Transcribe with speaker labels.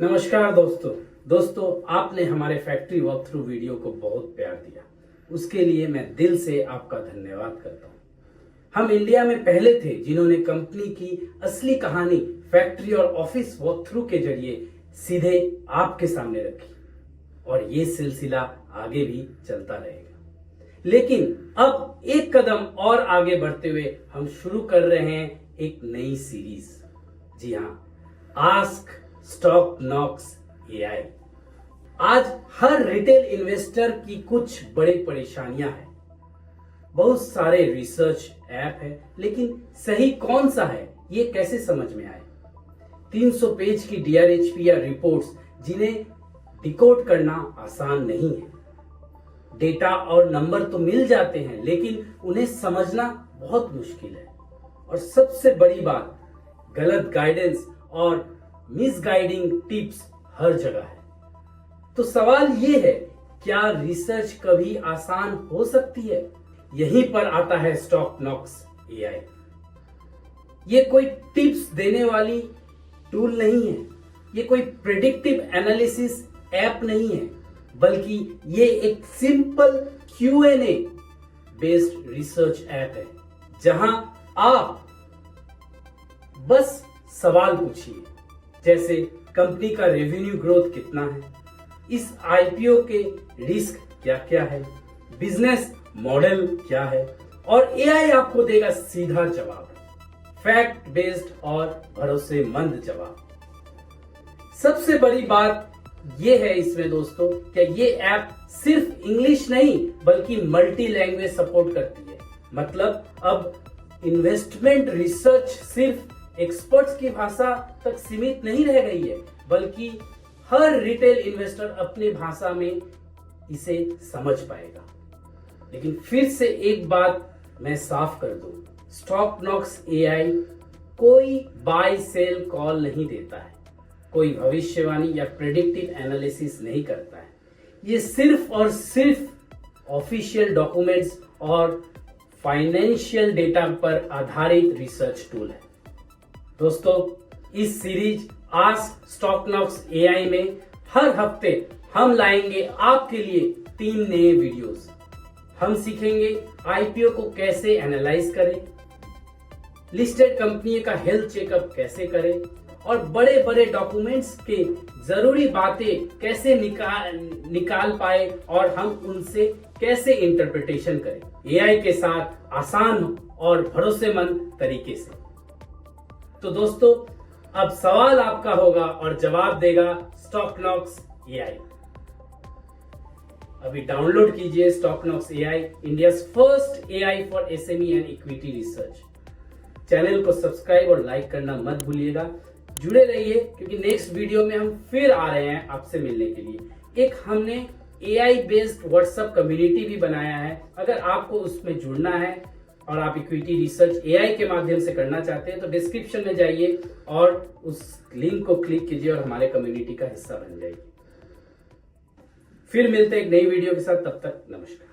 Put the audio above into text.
Speaker 1: नमस्कार दोस्तों आपने हमारे फैक्ट्री वॉक थ्रू वीडियो को बहुत प्यार दिया। उसके लिए मैं दिल से आपका धन्यवाद करता हूँ। हम इंडिया में पहले थे जिन्होंने कंपनी की असली कहानी फैक्ट्री और ऑफिस वॉक थ्रू के जरिए सीधे आपके सामने रखी और ये सिलसिला आगे भी चलता रहेगा। लेकिन अब एक कदम और आगे बढ़ते हुए हम शुरू कर रहे हैं एक नई सीरीज। जी हाँ, आस्क स्टॉक नॉक्स एआई। आज हर रिटेल इन्वेस्टर की कुछ बड़ी परेशानियां हैं। बहुत सारे रिसर्च ऐप है, लेकिन सही कौन सा है ये कैसे समझ में आए। 300 पेज की डीआरएचपी या रिपोर्ट्स जिन्हें डिकोड करना आसान नहीं है। डेटा और नंबर तो मिल जाते हैं, लेकिन उन्हें समझना बहुत मुश्किल है। और सबसे बड़ी बात, गलत गाइडेंस और मिसगाइडिंग टिप्स हर जगह है। तो सवाल ये है, क्या रिसर्च कभी आसान हो सकती है? यहीं पर आता है स्टॉक नॉक्स एआई। ये कोई टिप्स देने वाली टूल नहीं है, ये कोई प्रेडिक्टिव एनालिसिस ऐप नहीं है, बल्कि ये एक simple Q&A based research app है, जहां आप बस सवाल पूछिए, जैसे कंपनी का रेवेन्यू ग्रोथ कितना है, इस आईपीओ के रिस्क क्या क्या है, बिजनेस मॉडल क्या है, और एआई आपको देगा सीधा जवाब, फैक्ट बेस्ड और भरोसेमंद जवाब। सबसे बड़ी बात यह है इसमें दोस्तों कि ये ऐप सिर्फ इंग्लिश नहीं बल्कि मल्टी लैंग्वेज सपोर्ट करती है। मतलब अब इन्वेस्टमेंट रिसर्च सिर्फ एक्सपर्ट्स की भाषा तक सीमित नहीं रह गई है, बल्कि हर रिटेल इन्वेस्टर अपनी भाषा में इसे समझ पाएगा। लेकिन फिर से एक बात मैं साफ कर दूं, स्टॉक नॉक्स एआई कोई बाय सेल कॉल नहीं देता है, कोई भविष्यवाणी या प्रेडिक्टिव एनालिसिस नहीं करता है। ये सिर्फ और सिर्फ ऑफिशियल डॉक्यूमेंट्स और फाइनेंशियल डेटा पर आधारित रिसर्च टूल है। दोस्तों, इस series ask stock Knox AI में हर हफ्ते हम लाएंगे आपके लिए 3 नए वीडियोस। हम सीखेंगे आईपीओ को कैसे एनालाइज करें, लिस्टेड कंपनी का हेल्थ चेकअप कैसे करें, और बड़े बड़े डॉक्यूमेंट्स के जरूरी बातें कैसे निकाल पाए और हम उनसे कैसे इंटरप्रिटेशन करें एआई के साथ आसान और भरोसेमंद तरीके से। तो दोस्तों, अब सवाल आपका होगा और जवाब देगा स्टॉक नॉक्स एआई। अभी डाउनलोड कीजिए Stock Knox AI, India's first AI for SME and equity research. Channel को सब्सक्राइब और लाइक करना मत भूलिएगा। जुड़े रहिए, क्योंकि नेक्स्ट वीडियो में हम फिर आ रहे हैं आपसे मिलने के लिए। एक हमने एआई बेस्ड व्हाट्सएप कम्युनिटी भी बनाया है। अगर आपको उसमें जुड़ना है और आप इक्विटी रिसर्च एआई के माध्यम से करना चाहते हैं, तो डिस्क्रिप्शन में जाइए और उस लिंक को क्लिक कीजिए और हमारे कम्युनिटी का हिस्सा बन जाइए। फिर मिलते हैं एक नई वीडियो के साथ, तब तक नमस्कार।